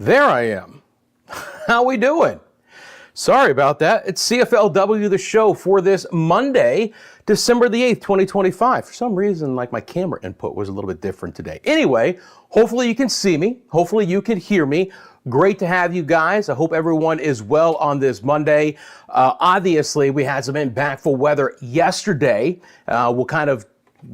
There I am. How we doing? Sorry about that. It's CFLW, the show for this Monday, December the 8th, 2025. For some reason, like my camera input was a little bit different today. Anyway, hopefully you can see me. Hopefully you can hear me. Great to have you guys. I hope everyone is well on this Monday. Obviously, we had some impactful weather yesterday. We'll kind of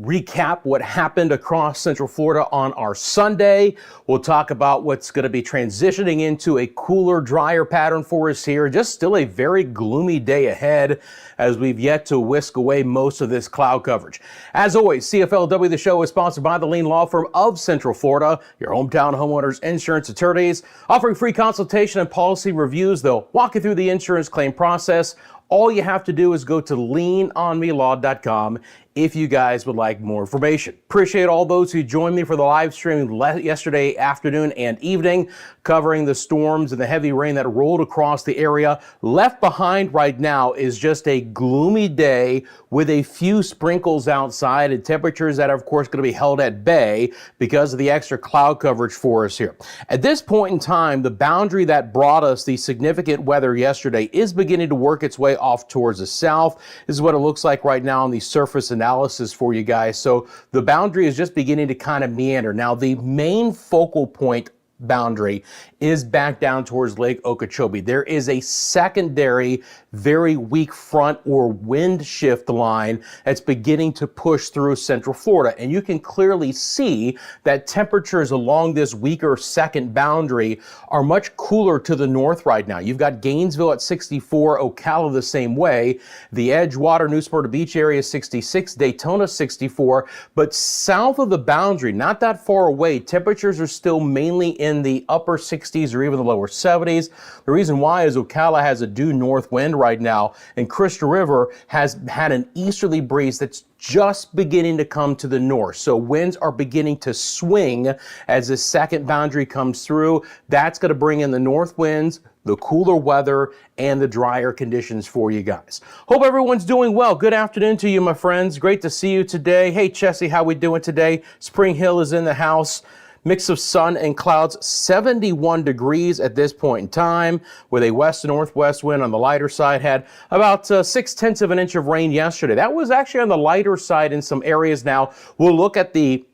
recap what happened across Central Florida on our Sunday. We'll talk about what's going to be transitioning into a cooler, drier pattern for us here. Just still a very gloomy day ahead as we've yet to whisk away most of this cloud coverage. As always, CFLW, the show, is sponsored by the Lean Law Firm of Central Florida, your hometown homeowners insurance attorneys, offering free consultation and policy reviews. They'll walk you through the insurance claim process. All you have to do is go to leanonmelaw.com if you guys would like more information. Appreciate all those who joined me for the live stream yesterday afternoon and evening, covering the storms and the heavy rain that rolled across the area. Left behind right now is just a gloomy day with a few sprinkles outside and temperatures that are, of course, going to be held at bay because of the extra cloud coverage for us here. At this point in time, the boundary that brought us the significant weather yesterday is beginning to work its way off towards the south. This is what it looks like right now on the surface analysis for you guys. So the boundary is just beginning to kind of meander. Now, the main focal point boundary is back down towards Lake Okeechobee. There is a secondary, very weak front or wind shift line that's beginning to push through Central Florida. And you can clearly see that temperatures along this weaker second boundary are much cooler to the north right now. You've got Gainesville at 64, Ocala the same way, the Edgewater, New Smyrna Beach area 66, Daytona 64, but south of the boundary, not that far away, temperatures are still mainly in the upper 60s or even the lower 70s. The reason why is Ocala has a due north wind right now, and Crystal River has had an easterly breeze that's just beginning to come to the north. So winds are beginning to swing as this second boundary comes through. That's going to bring in the north winds, the cooler weather, and the drier conditions for you guys. Hope everyone's doing well. Good afternoon to you, my friends. Great to see you today. Hey, Chessie, how we doing today? Spring Hill is in the house. Mix of sun and clouds, 71 degrees at this point in time, with a west to northwest wind on the lighter side. Had about 6/10 of an inch of rain yesterday. That was actually on the lighter side in some areas. Now, we'll look at the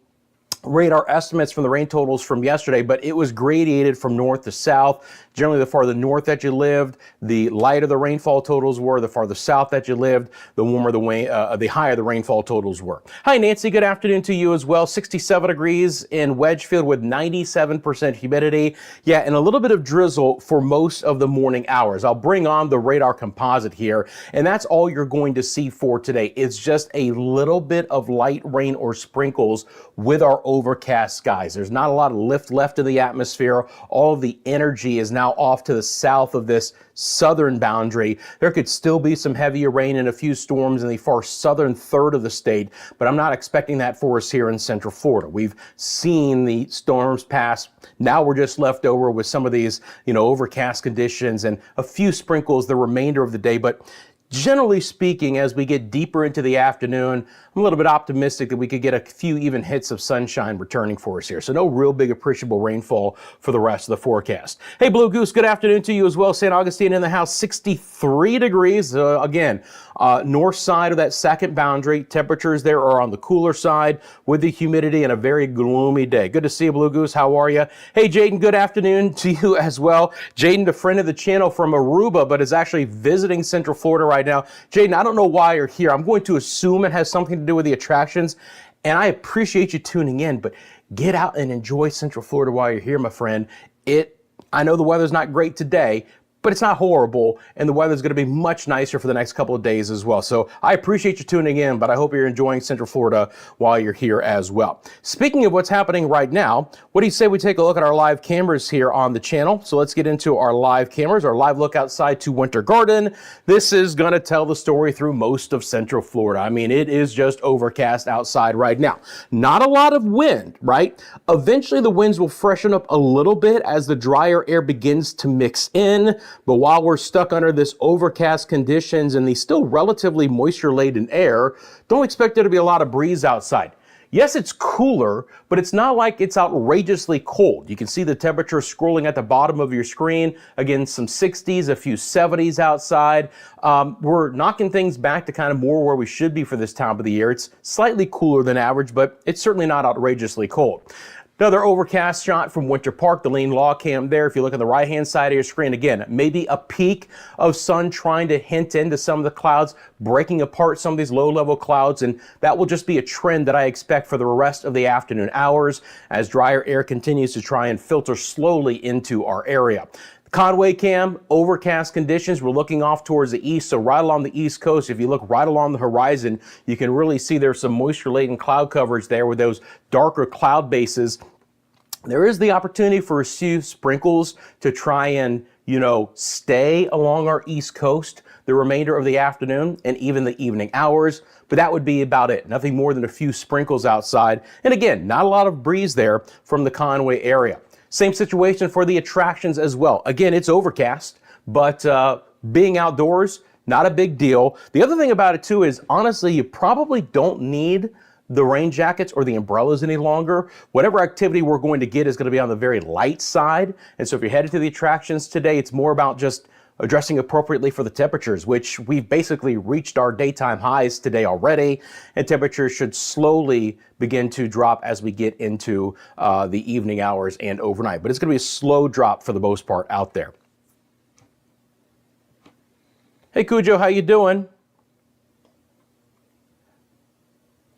radar estimates from the rain totals from yesterday, but it was gradiated from north to south. Generally, the farther north that you lived, the lighter the rainfall totals were. The farther south that you lived, the warmer the higher the rainfall totals were. Hi, Nancy. Good afternoon to you as well. 67 degrees in Wedgefield with 97% humidity. Yeah, and a little bit of drizzle for most of the morning hours. I'll bring on the radar composite here, and that's all you're going to see for today. It's just a little bit of light rain or sprinkles with our overcast skies. There's not a lot of lift left in the atmosphere. All of the energy is now off to the south of this southern boundary. There could still be some heavier rain and a few storms in the far southern third of the state, but I'm not expecting that for us here in Central Florida. We've seen the storms pass. Now we're just left over with some of these, overcast conditions and a few sprinkles the remainder of the day. But generally speaking, as we get deeper into the afternoon, I'm a little bit optimistic that we could get a few even hits of sunshine returning for us here. So no real big appreciable rainfall for the rest of the forecast. Hey, Blue Goose, good afternoon to you as well. St. Augustine in the house, 63 degrees. Again, north side of that second boundary. Temperatures there are on the cooler side with the humidity and a very gloomy day. Good to see you, Blue Goose. How are you? Hey, Jaden, good afternoon to you as well. Jaden, a friend of the channel from Aruba, but is actually visiting Central Florida right now. Jaden, I don't know why you're here. I'm going to assume it has something to do with the attractions, and I appreciate you tuning in, but get out and enjoy Central Florida while you're here, my friend. I know the weather's not great today, but it's not horrible, and the weather's going to be much nicer for the next couple of days as well. So I appreciate you tuning in, but I hope you're enjoying Central Florida while you're here as well. Speaking of what's happening right now, what do you say we take a look at our live cameras here on the channel? So let's get into our live cameras, our live look outside to Winter Garden. This is going to tell the story through most of Central Florida. I mean, it is just overcast outside right now. Not a lot of wind, right? Eventually the winds will freshen up a little bit as the drier air begins to mix in. But while we're stuck under this overcast conditions and the still relatively moisture-laden air, don't expect there to be a lot of breeze outside. Yes, it's cooler, but it's not like it's outrageously cold. You can see the temperature scrolling at the bottom of your screen. Again, some 60s, a few 70s outside. We're knocking things back to kind of more where we should be for this time of the year. It's slightly cooler than average, but it's certainly not outrageously cold. Another overcast shot from Winter Park, the lean log cam there. If you look on the right-hand side of your screen, again, maybe a peak of sun trying to hint into some of the clouds, breaking apart some of these low-level clouds, and that will just be a trend that I expect for the rest of the afternoon hours as drier air continues to try and filter slowly into our area. Conway cam, overcast conditions. We're looking off towards the east, so right along the east coast, if you look right along the horizon, you can really see there's some moisture-laden cloud coverage there with those darker cloud bases. There is the opportunity for a few sprinkles to try and, stay along our east coast the remainder of the afternoon and even the evening hours, but that would be about it. Nothing more than a few sprinkles outside. And again, not a lot of breeze there from the Conway area. Same situation for the attractions as well. Again, it's overcast, but being outdoors, not a big deal. The other thing about it too is, honestly, you probably don't need the rain jackets or the umbrellas any longer. Whatever activity we're going to get is going to be on the very light side. And so if you're headed to the attractions today, it's more about just addressing appropriately for the temperatures, which we've basically reached our daytime highs today already, and temperatures should slowly begin to drop as we get into the evening hours and overnight. But it's going to be a slow drop for the most part out there. Hey Cujo, how you doing?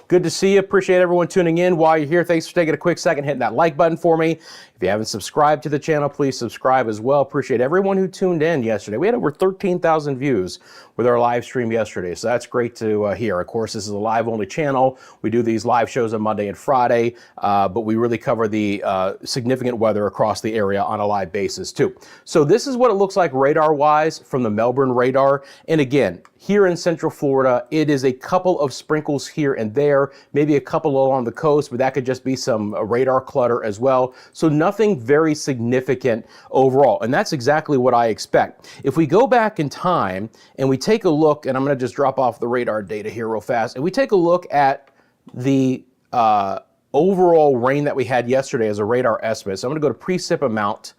Good to see you. Appreciate everyone tuning in. While you're here, thanks for taking a quick second, hitting that like button for me. If you haven't subscribed to the channel, please subscribe as well. Appreciate everyone who tuned in yesterday. We had over 13,000 views with our live stream yesterday, so that's great to hear. Of course, this is a live-only channel. We do these live shows on Monday and Friday, but we really cover the significant weather across the area on a live basis too. So this is what it looks like radar-wise from the Melbourne radar. And again, here in Central Florida, it is a couple of sprinkles here and there, maybe a couple along the coast, but that could just be some radar clutter as well. So nothing very significant overall, and that's exactly what I expect. If we go back in time and we take a look, and I'm going to just drop off the radar data here real fast, and we take a look at the overall rain that we had yesterday as a radar estimate. So I'm going to go to precip amount,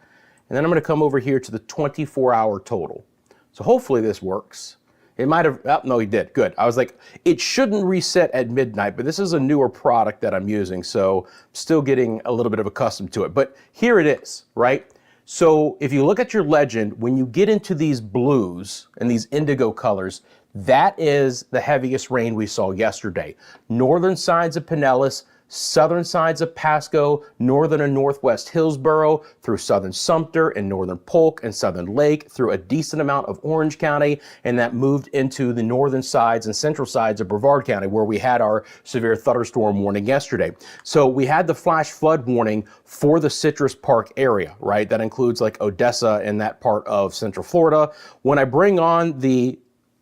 and then I'm going to come over here to the 24-hour total. So hopefully this works. It might have, oh, no, he did, good. I was like, it shouldn't reset at midnight, but this is a newer product that I'm using, so still getting a little bit of accustomed to it. But here it is, right? So if you look at your legend, when you get into these blues and these indigo colors, that is the heaviest rain we saw yesterday. Northern sides of Pinellas, southern sides of Pasco, northern and northwest Hillsborough, through southern Sumter and northern Polk and southern Lake, through a decent amount of Orange County, and that moved into the northern sides and central sides of Brevard County, where we had our severe thunderstorm warning yesterday. So we had the flash flood warning for the Citrus Park area, right? That includes like Odessa and that part of Central Florida. When I bring on the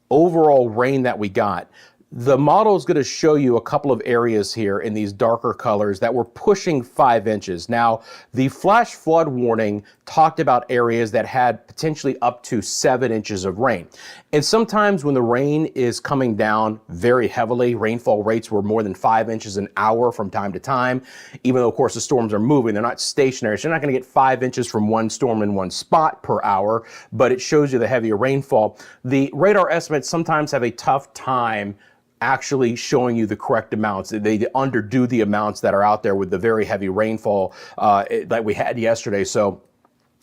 overall rain that we got, the model is going to show you a couple of areas here in these darker colors that were pushing 5 inches. Now, the flash flood warning talked about areas that had potentially up to 7 inches of rain. And sometimes when the rain is coming down very heavily, rainfall rates were more than 5 inches an hour from time to time, even though, of course, the storms are moving. They're not stationary, so you're not going to get 5 inches from one storm in one spot per hour, but it shows you the heavier rainfall. The radar estimates sometimes have a tough time actually showing you the correct amounts. They underdo the amounts that are out there with the very heavy rainfall that we had yesterday. So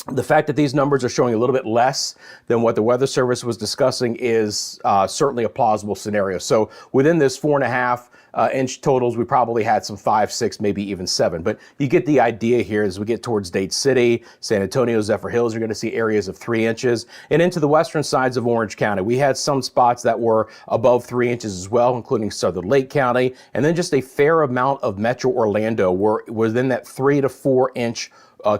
the fact that these numbers are showing a little bit less than what the Weather Service was discussing is certainly a plausible scenario. So within this 4.5 inch totals, we probably had some 5, 6, maybe even 7. But you get the idea here as we get towards Dade City, San Antonio, Zephyr Hills, you're going to see areas of 3 inches. And into the western sides of Orange County, we had some spots that were above 3 inches as well, including southern Lake County. And then just a fair amount of Metro Orlando were within that 3 to 4 inch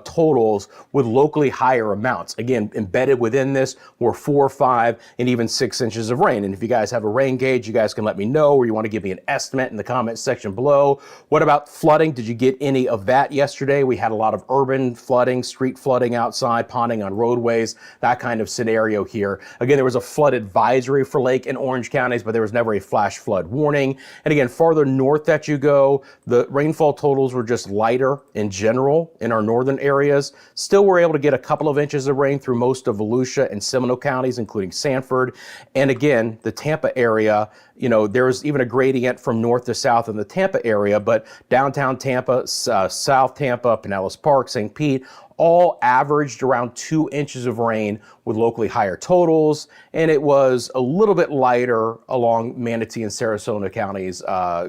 totals with locally higher amounts. Again, embedded within this were 4, 5, and even 6 inches of rain. And if you guys have a rain gauge, you guys can let me know, or you want to give me an estimate in the comments section below. What about flooding? Did you get any of that yesterday? We had a lot of urban flooding, street flooding outside, ponding on roadways, that kind of scenario here. Again, there was a flood advisory for Lake and Orange counties, but there was never a flash flood warning. And again, farther north that you go, the rainfall totals were just lighter in general in our northern areas. Still were able to get a couple of inches of rain through most of Volusia and Seminole counties, including Sanford. And again, the Tampa area, you know, there was even a gradient from north to south in the Tampa area, but downtown Tampa, South Tampa, Pinellas Park, St. Pete, all averaged around 2 inches of rain with locally higher totals, and it was a little bit lighter along Manatee and Sarasota counties,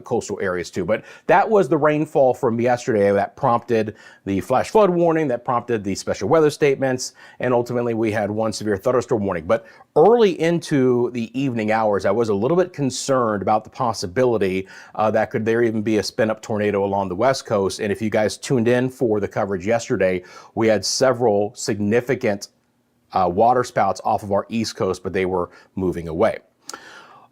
coastal areas too. But that was the rainfall from yesterday that prompted the flash flood warning, that prompted the special weather statements, and ultimately we had one severe thunderstorm warning. But early into the evening hours, I was a little bit concerned about the possibility that could there even be a spin-up tornado along the West Coast. And if you guys tuned in for the coverage yesterday, we had several significant water spouts off of our East Coast, but they were moving away.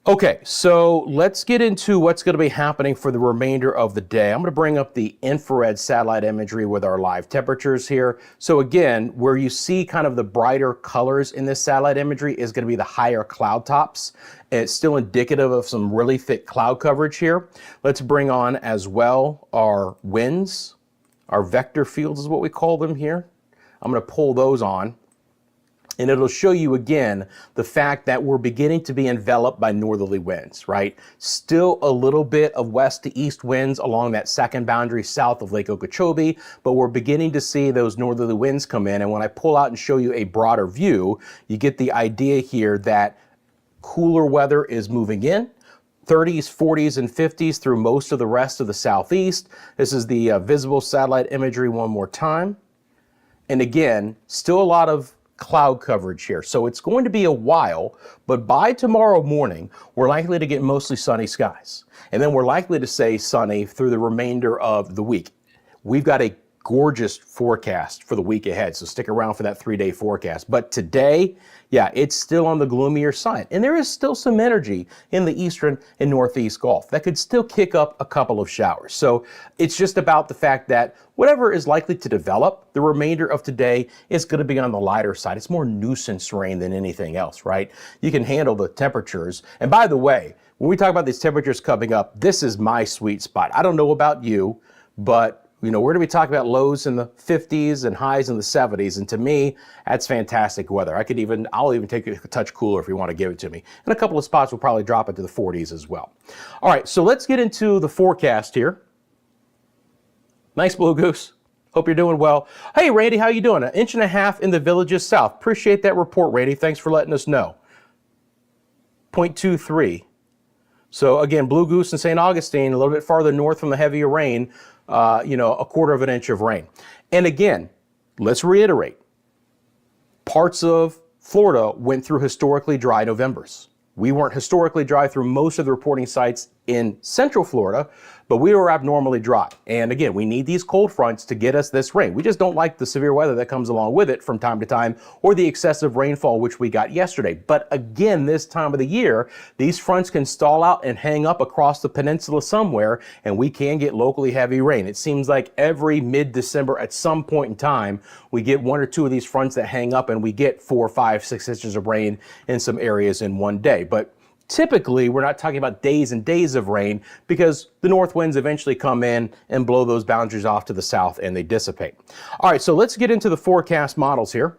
Okay, so let's get into what's going to be happening for the remainder of the day. I'm going to bring up the infrared satellite imagery with our live temperatures here. So again, where you see kind of the brighter colors in this satellite imagery is going to be the higher cloud tops. It's still indicative of some really thick cloud coverage here. Let's bring on as well our winds. Our vector fields is what we call them here. I'm going to pull those on. And it'll show you again the fact that we're beginning to be enveloped by northerly winds, right? Still a little bit of west to east winds along that second boundary south of Lake Okeechobee, but we're beginning to see those northerly winds come in. And when I pull out and show you a broader view, you get the idea here that cooler weather is moving in. 30s, 40s, and 50s through most of the rest of the southeast. This is the visible satellite imagery one more time. And again, still a lot of cloud coverage here. So it's going to be a while, but by tomorrow morning, we're likely to get mostly sunny skies. And then we're likely to stay sunny through the remainder of the week. We've got a gorgeous forecast for the week ahead, so stick around for that 3-day forecast. But today, yeah, it's still on the gloomier side. And there is still some energy in the eastern and northeast Gulf that could still kick up a couple of showers. So it's just about the fact that whatever is likely to develop, the remainder of today is going to be on the lighter side. It's more nuisance rain than anything else, right? You can handle the temperatures. And by the way, when we talk about these temperatures coming up, this is my sweet spot. I don't know about you, but you know, we're going to be talking about lows in the 50s and highs in the 70s. And to me, that's fantastic weather. I'll even take it a touch cooler if you want to give it to me. And a couple of spots will probably drop it to the 40s as well. All right, so let's get into the forecast here. Nice Blue Goose. Hope you're doing well. Hey, Randy, how you doing? 1.5 inches in the villages south. Appreciate that report, Randy. Thanks for letting us know. 0.23. So again, Blue Goose and St. Augustine, a little bit farther north from the heavier rain, you know, 1/4 inch of rain. And again, let's reiterate, parts of Florida went through historically dry Novembers. We weren't historically dry through most of the reporting sites in Central Florida, but we were abnormally dry. And again, we need these cold fronts to get us this rain. We just don't like the severe weather that comes along with it from time to time, or the excessive rainfall which we got yesterday. But again, this time of the year, these fronts can stall out and hang up across the peninsula somewhere, and we can get locally heavy rain. It seems like every mid-December at some point in time, we get 1 or 2 of these fronts that hang up and we get 4, 5, 6 inches of rain in some areas in one day. But typically, we're not talking about days and days of rain because the north winds eventually come in and blow those boundaries off to the south and they dissipate. All right, so let's get into the forecast models here.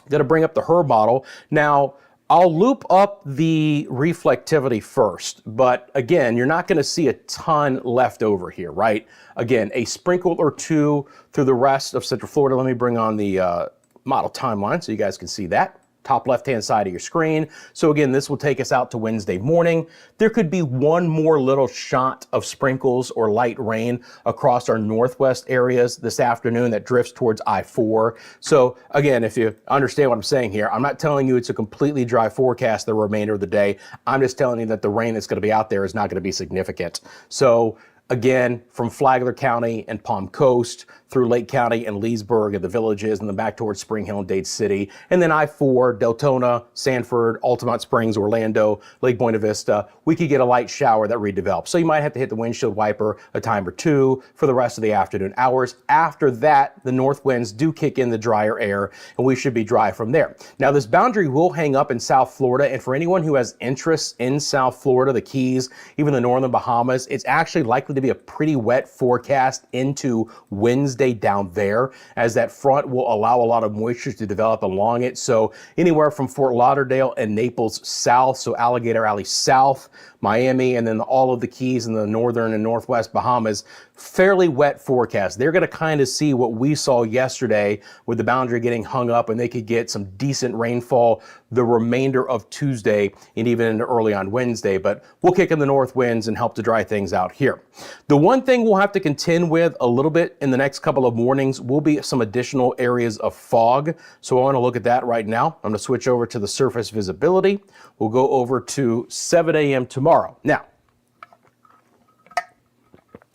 I'm going to bring up the HRRR model. Now, I'll loop up the reflectivity first, but again, you're not going to see a ton left over here, right? Again, a sprinkle or two through the rest of Central Florida. Let me bring on the model timeline so you guys can see that. Top left-hand side of your screen. So again, this will take us out to Wednesday morning. There could be one more little shot of sprinkles or light rain across our northwest areas this afternoon that drifts towards I-4. So again, if you understand what I'm saying here, I'm not telling you it's a completely dry forecast the remainder of the day. I'm just telling you that the rain that's going to be out there is not going to be significant. So again, from Flagler County and Palm Coast through Lake County and Leesburg and the villages, and then back towards Spring Hill and Dade City. And then I-4, Deltona, Sanford, Altamont Springs, Orlando, Lake Buena Vista. We could get a light shower that redevelops. So you might have to hit the windshield wiper a time or two for the rest of the afternoon hours. After that, the north winds do kick in the drier air, and we should be dry from there. Now, this boundary will hang up in South Florida, and for anyone who has interest in South Florida, the Keys, even the northern Bahamas, it's actually likely to be a pretty wet forecast into Wednesday down there, as that front will allow a lot of moisture to develop along it. So anywhere from Fort Lauderdale and Naples south, so Alligator Alley south, Miami, and then all of the Keys in the northern and northwest Bahamas, fairly wet forecast. They're going to kind of see what we saw yesterday with the boundary getting hung up, and they could get some decent rainfall the remainder of Tuesday and even into early on Wednesday. But we'll kick in the north winds and help to dry things out here. The one thing we'll have to contend with a little bit in the next couple of mornings will be some additional areas of fog. So I want to look at that right now. I'm going to switch over to the surface visibility. We'll go over to 7 a.m. tomorrow. Now,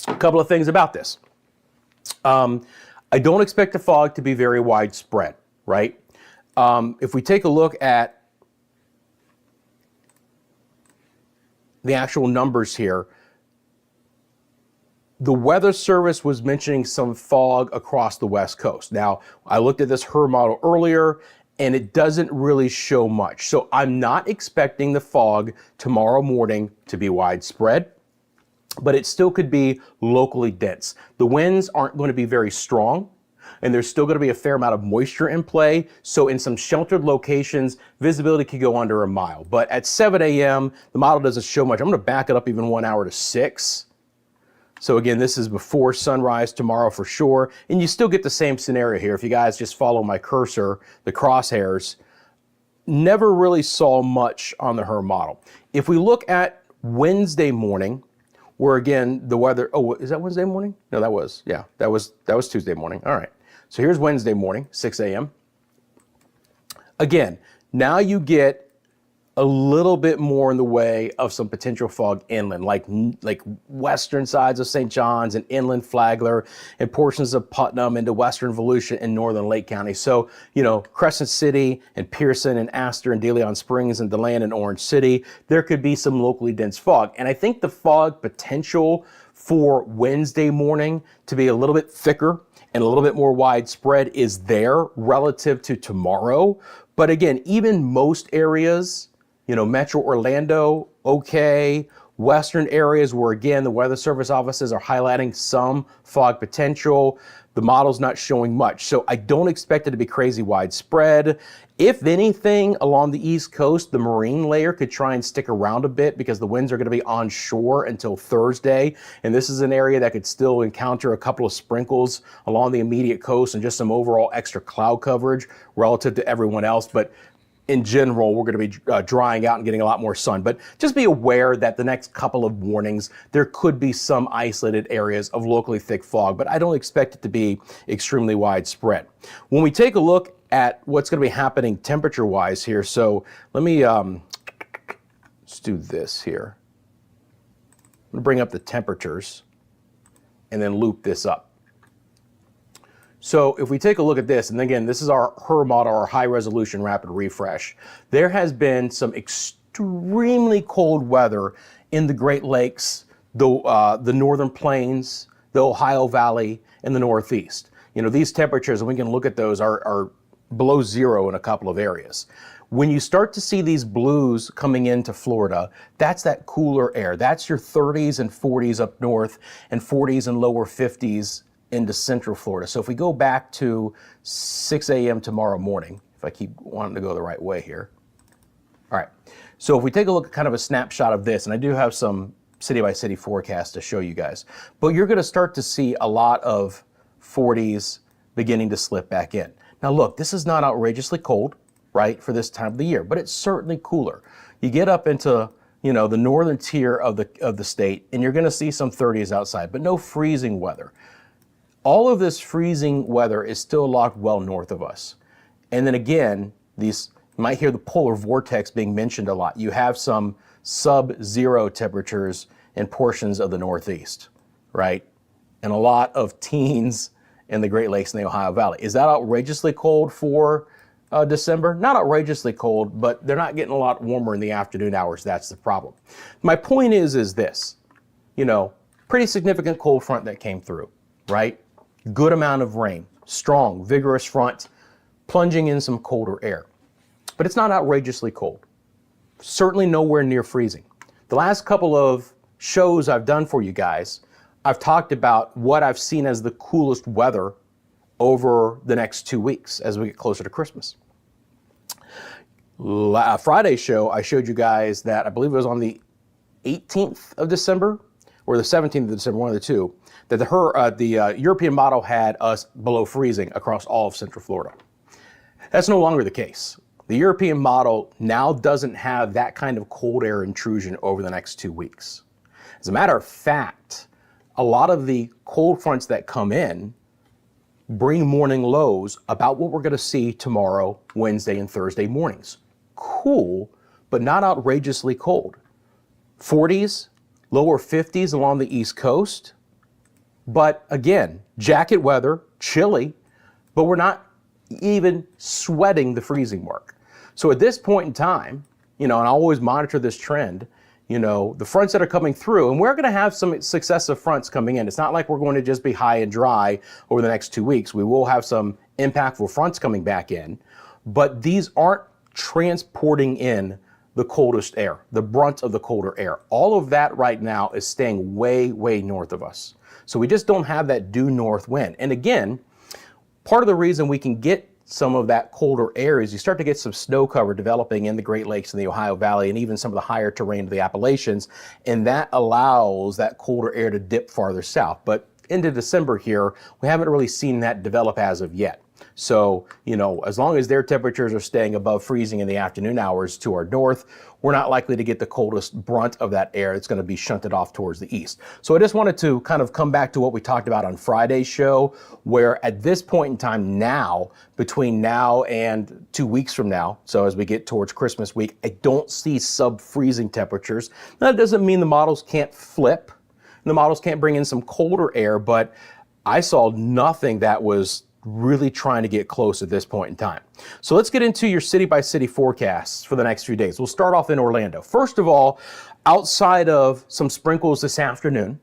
a couple of things about this. I don't expect the fog to be very widespread, right? If we take a look at the actual numbers here, the Weather Service was mentioning some fog across the West Coast. Now, I looked at this HRRR model earlier, and it doesn't really show much. So I'm not expecting the fog tomorrow morning to be widespread, but it still could be locally dense. The winds aren't going to be very strong, and there's still going to be a fair amount of moisture in play. So in some sheltered locations, visibility could go under a mile. But at 7 a.m., the model doesn't show much. I'm going to back it up even 1 hour to 6. So again, this is before sunrise tomorrow for sure. And you still get the same scenario here. If you guys just follow my cursor, the crosshairs, never really saw much on the HRRR model. If we look at Wednesday morning, where again, the weather, oh, is that Wednesday morning? No, that was Tuesday morning. All right. So here's Wednesday morning, 6 a.m. Again, now you get a little bit more in the way of some potential fog inland, like western sides of St. John's and inland Flagler and portions of Putnam into western Volusia and northern Lake County. So, you know, Crescent City and Pearson and Astor and De Leon Springs and DeLand and Orange City, there could be some locally dense fog. And I think the fog potential for Wednesday morning to be a little bit thicker and a little bit more widespread is there relative to tomorrow. But again, even most areas, you know, Metro Orlando, okay. Western areas where, again, the Weather Service offices are highlighting some fog potential. The model's not showing much. So I don't expect it to be crazy widespread. If anything, along the East Coast, the marine layer could try and stick around a bit because the winds are going to be onshore until Thursday. And this is an area that could still encounter a couple of sprinkles along the immediate coast and just some overall extra cloud coverage relative to everyone else. But in general, we're going to be drying out and getting a lot more sun. But just be aware that the next couple of mornings, there could be some isolated areas of locally thick fog, but I don't expect it to be extremely widespread. When we take a look at what's going to be happening temperature-wise here, so let me let's do this here. I'm going to bring up the temperatures and then loop this up. So if we take a look at this, and again, this is our HRRR model, our high resolution rapid refresh. There has been some extremely cold weather in the Great Lakes, the northern plains, the Ohio Valley, and the Northeast. You know, these temperatures, and we can look at those, are below zero in a couple of areas. When you start to see these blues coming into Florida, that's that cooler air. That's your 30s and 40s up north and 40s and lower 50s into central Florida. So if we go back to 6 a.m. tomorrow morning, if I keep wanting to go the right way here. All right, so if we take a look at kind of a snapshot of this, and I do have some city by city forecasts to show you guys, but you're gonna start to see a lot of 40s beginning to slip back in. Now look, this is not outrageously cold, right, for this time of the year, but it's certainly cooler. You get up into, you know, the northern tier of the state, and you're gonna see some 30s outside, but no freezing weather. All of this freezing weather is still locked well north of us. And then again, these, you might hear the polar vortex being mentioned a lot. You have some sub-zero temperatures in portions of the Northeast, right? And a lot of teens in the Great Lakes and the Ohio Valley. Is that outrageously cold for December? Not outrageously cold, but they're not getting a lot warmer in the afternoon hours. That's the problem. My point is this, pretty significant cold front that came through, right? Good amount of rain, strong, vigorous front, plunging in some colder air. But it's not outrageously cold. Certainly nowhere near freezing. The last couple of shows I've done for you guys, I've talked about what I've seen as the coolest weather over the next 2 weeks as we get closer to Christmas. Friday's show, I showed you guys that I believe it was on the 18th of December or the 17th of December, one of the two, that the European model had us below freezing across all of Central Florida. That's no longer the case. The European model now doesn't have that kind of cold air intrusion over the next 2 weeks. As a matter of fact, a lot of the cold fronts that come in bring morning lows about what we're going to see tomorrow, Wednesday, and Thursday mornings. Cool, but not outrageously cold. 40s, lower 50s along the East Coast. But again, jacket weather, chilly, but we're not even sweating the freezing mark. So at this point in time, and I always monitor this trend, the fronts that are coming through, and we're going to have some successive fronts coming in. It's not like we're going to just be high and dry over the next 2 weeks. We will have some impactful fronts coming back in, but these aren't transporting in the coldest air, the brunt of the colder air. All of that right now is staying way, way north of us. So we just don't have that due north wind. And again, part of the reason we can get some of that colder air is you start to get some snow cover developing in the Great Lakes and the Ohio Valley and even some of the higher terrain of the Appalachians, and that allows that colder air to dip farther south. But into December here, we haven't really seen that develop as of yet. So, as long as their temperatures are staying above freezing in the afternoon hours to our north, we're not likely to get the coldest brunt of that air. It's going to be shunted off towards the east. So I just wanted to kind of come back to what we talked about on Friday's show, where at this point in time now, between now and 2 weeks from now, so as we get towards Christmas week, I don't see sub-freezing temperatures. That doesn't mean the models can't flip. The models can't bring in some colder air, but I saw nothing that was really trying to get close at this point in time. So let's get into your city by city forecasts for the next few days. We'll start off in Orlando. First of all, outside of some sprinkles this afternoon,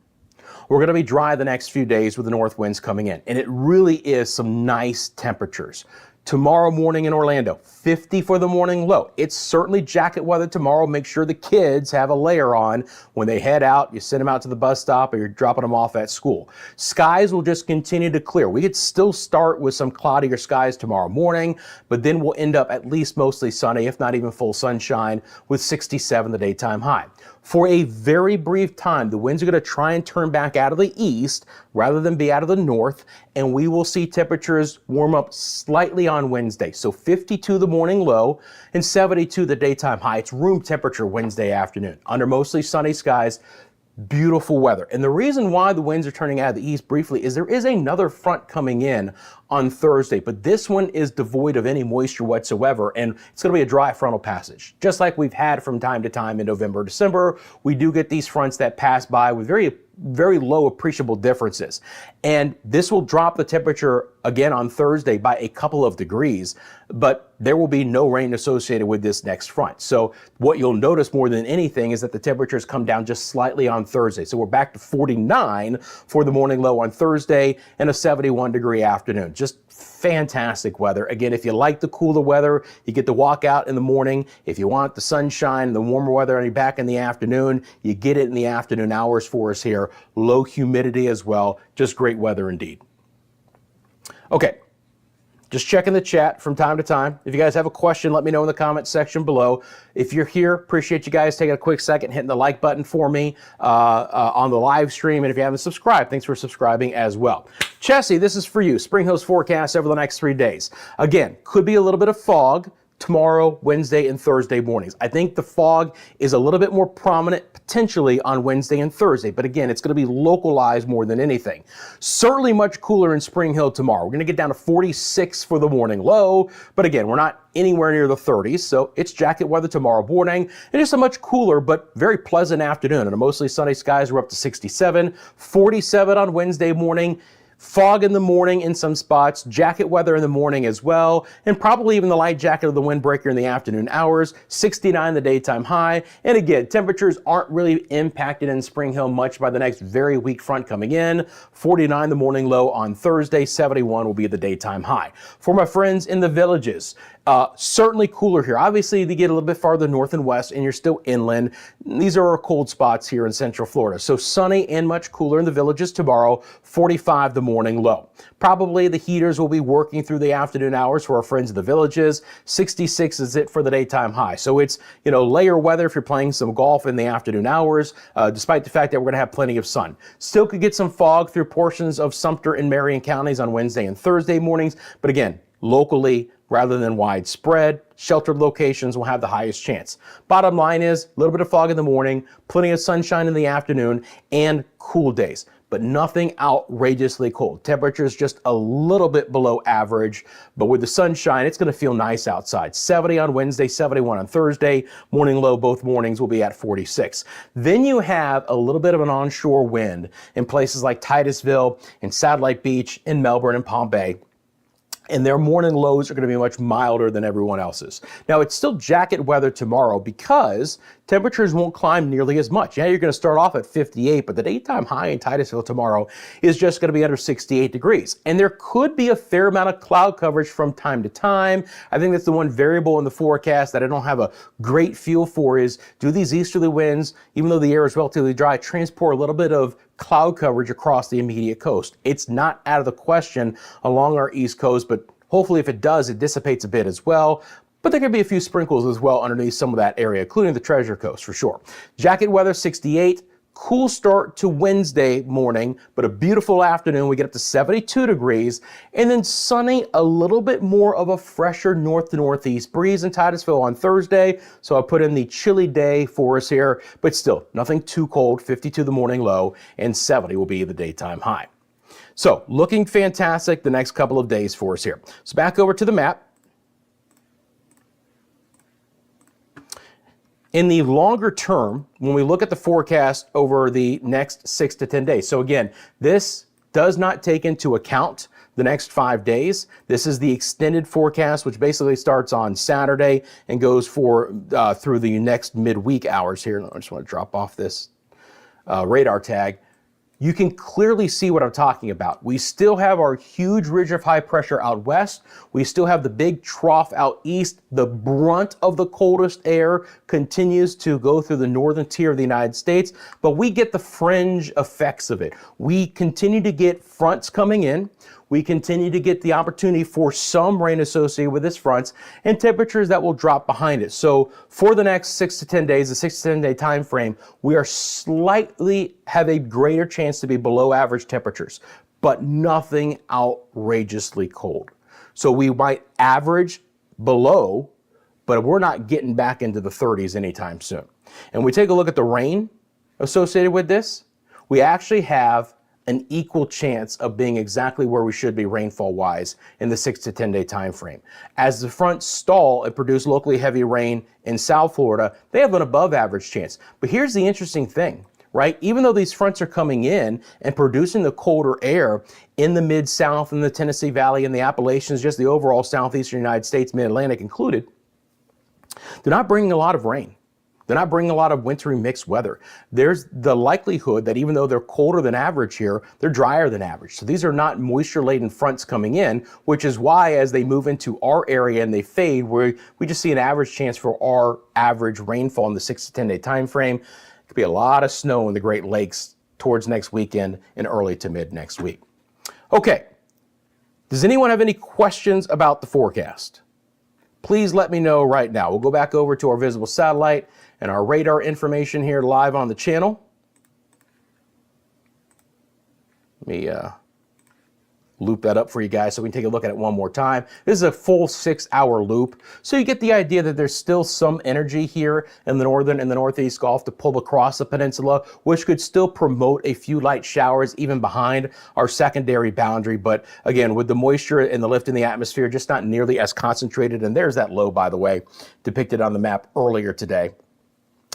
we're going to be dry the next few days with the north winds coming in. And it really is some nice temperatures. Tomorrow morning in Orlando, 50 for the morning low. It's certainly jacket weather tomorrow. Make sure the kids have a layer on when they head out. You send them out to the bus stop or you're dropping them off at school. Skies will just continue to clear. We could still start with some cloudier skies tomorrow morning, but then we'll end up at least mostly sunny, if not even full sunshine, with 67 the daytime high. For a very brief time, the winds are going to try and turn back out of the east rather than be out of the north, and we will see temperatures warm up slightly on Wednesday. So 52 the morning low and 72 the daytime high. It's room temperature Wednesday afternoon under mostly sunny skies. Beautiful weather. And the reason why the winds are turning out of the east briefly is there is another front coming in on Thursday, but this one is devoid of any moisture whatsoever, and it's going to be a dry frontal passage. Just like we've had from time to time in November, December, we do get these fronts that pass by with very, very low appreciable differences. And this will drop the temperature again on Thursday by a couple of degrees, but there will be no rain associated with this next front. So what you'll notice more than anything is that the temperatures come down just slightly on Thursday. So we're back to 49 for the morning low on Thursday and a 71 degree afternoon. Just fantastic weather. Again, if you like the cooler weather, you get to walk out in the morning. If you want the sunshine, the warmer weather, and you're back in the afternoon, you get it in the afternoon hours for us here. Low humidity as well. Just great weather indeed. Okay. Just checking the chat from time to time. If you guys have a question, let me know in the comment section below. If you're here, appreciate you guys taking a quick second, hitting the like button for me on the live stream. And if you haven't subscribed, thanks for subscribing as well. Chessie, this is for you. Spring Hill's forecast over the next 3 days. Again, could be a little bit of fog tomorrow, Wednesday, and Thursday mornings. I think the fog is a little bit more prominent potentially on Wednesday and Thursday, but again, it's going to be localized more than anything. Certainly much cooler in Spring Hill tomorrow. We're going to get down to 46 for the morning low, but again, we're not anywhere near the 30s, so it's jacket weather tomorrow morning. It is a much cooler but very pleasant afternoon. And mostly sunny skies, we're up to 67, 47 on Wednesday morning. Fog in the morning in some spots, jacket weather in the morning as well, and probably even the light jacket of the windbreaker in the afternoon hours. 69 the daytime high. And again, temperatures aren't really impacted in Spring Hill much by the next very weak front coming in. 49 the morning low on Thursday, 71 will be the daytime high. For my friends in the villages, certainly cooler here. Obviously, they get a little bit farther north and west, and you're still inland. These are our cold spots here in Central Florida. So sunny and much cooler in the villages tomorrow, 45 the morning low. Probably the heaters will be working through the afternoon hours for our friends in the villages. 66 is it for the daytime high. So it's, layer weather if you're playing some golf in the afternoon hours, despite the fact that we're going to have plenty of sun. Still could get some fog through portions of Sumter and Marion counties on Wednesday and Thursday mornings. But again, locally, rather than widespread, sheltered locations will have the highest chance. Bottom line is a little bit of fog in the morning, plenty of sunshine in the afternoon, and cool days, but nothing outrageously cold. Temperatures just a little bit below average, but with the sunshine, it's going to feel nice outside. 70 on Wednesday, 71 on Thursday. Morning low both mornings will be at 46. Then you have a little bit of an onshore wind in places like Titusville and Satellite Beach, in Melbourne and Palm Bay. And their morning lows are going to be much milder than everyone else's. Now, it's still jacket weather tomorrow because temperatures won't climb nearly as much. Yeah, you're going to start off at 58, but the daytime high in Titusville tomorrow is just going to be under 68 degrees. And there could be a fair amount of cloud coverage from time to time. I think that's the one variable in the forecast that I don't have a great feel for is, do these easterly winds, even though the air is relatively dry, transport a little bit of cloud coverage across the immediate coast? It's not out of the question along our east coast, but hopefully if it does, it dissipates a bit as well. But there could be a few sprinkles as well underneath some of that area, including the Treasure Coast for sure. Jacket weather, 68. Cool start to Wednesday morning, but a beautiful afternoon. We get up to 72 degrees, and then sunny, a little bit more of a fresher north to northeast breeze in Titusville on Thursday. So I put in the chilly day for us here, but still nothing too cold. 52 the morning low, and 70 will be the daytime high. So looking fantastic the next couple of days for us here. So back over to the map. In the longer term, when we look at the forecast over the next 6 to 10 days, so again, this does not take into account the next 5 days. This is the extended forecast, which basically starts on Saturday and goes for through the next midweek hours here. I just want to drop off this radar tag. You can clearly see what I'm talking about. We still have our huge ridge of high pressure out west. We still have the big trough out east. The brunt of the coldest air continues to go through the northern tier of the United States, but we get the fringe effects of it. We continue to get fronts coming in. We continue to get the opportunity for some rain associated with this fronts and temperatures that will drop behind it. So for the next 6 to 10 days, the 6 to 10 day time frame, we are slightly have a greater chance to be below average temperatures, but nothing outrageously cold. So we might average below, but we're not getting back into the 30s anytime soon. And we take a look at the rain associated with this, we actually have an equal chance of being exactly where we should be rainfall wise in the 6 to 10 day time frame. As the fronts stall and produce locally heavy rain in South Florida, they have an above average chance. But here's the interesting thing, right? Even though these fronts are coming in and producing the colder air in the mid-south and the Tennessee Valley and the Appalachians, just the overall southeastern United States, mid-Atlantic included, they're not bringing a lot of rain. They're not bringing a lot of wintry mixed weather. There's the likelihood that even though they're colder than average here, they're drier than average. So these are not moisture-laden fronts coming in, which is why as they move into our area and they fade, we just see an average chance for our average rainfall in the 6 to 10 day time frame. It could be a lot of snow in the Great Lakes towards next weekend and early to mid next week. Okay, does anyone have any questions about the forecast? Please let me know right now. We'll go back over to our visible satellite and our radar information here live on the channel. Let me loop that up for you guys so we can take a look at it one more time. This is a full 6-hour loop, so you get the idea that there's still some energy here in the northern and the northeast Gulf to pull across the peninsula, which could still promote a few light showers even behind our secondary boundary. But again, with the moisture and the lift in the atmosphere, just not nearly as concentrated. And there's that low, by the way, depicted on the map earlier today.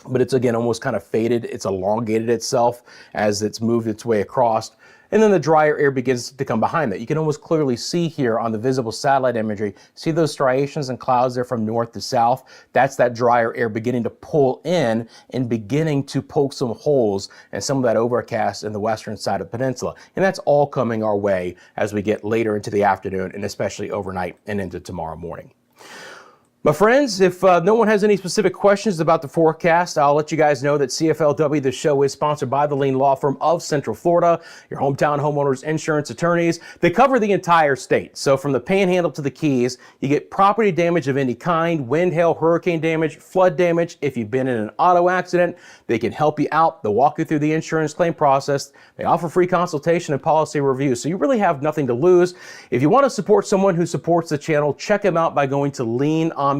But it's again almost kind of faded. It's elongated itself as it's moved its way across. and then the drier air begins to come behind that. You can almost clearly see here on the visible satellite imagery, see those striations and clouds there from north to south? That's that drier air beginning to pull in and beginning to poke some holes in some of that overcast in the western side of the peninsula. And that's all coming our way as we get later into the afternoon and especially overnight and into tomorrow morning. My friends, if no one has any specific questions about the forecast, I'll let you guys know that CFLW, the show, is sponsored by the Lean Law Firm of Central Florida, your hometown homeowners insurance attorneys. They cover the entire state. So from the Panhandle to the Keys, you get property damage of any kind, wind, hail, hurricane damage, flood damage. If you've been in an auto accident, they can help you out. They'll walk you through the insurance claim process. They offer free consultation and policy review. So you really have nothing to lose. If you want to support someone who supports the channel, check them out by going to leanomnilaw.com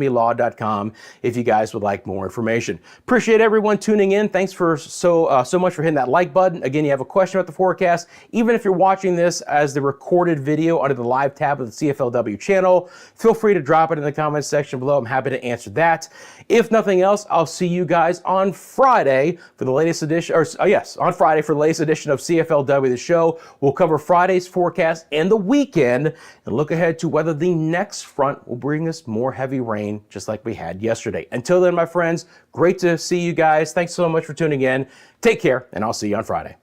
if you guys would like more information. Appreciate everyone tuning in. Thanks for so much for hitting that like button. Again, you have a question about the forecast, even if you're watching this as the recorded video under the live tab of the CFLW channel, feel free to drop it in the comments section below. I'm happy to answer that. If nothing else, I'll see you guys on Friday for the latest edition, on Friday for the latest edition of CFLW, the show. We'll cover Friday's forecast and the weekend and look ahead to whether the next front will bring us more heavy rain just like we had yesterday. Until then, my friends, great to see you guys. Thanks so much for tuning in. Take care, and I'll see you on Friday.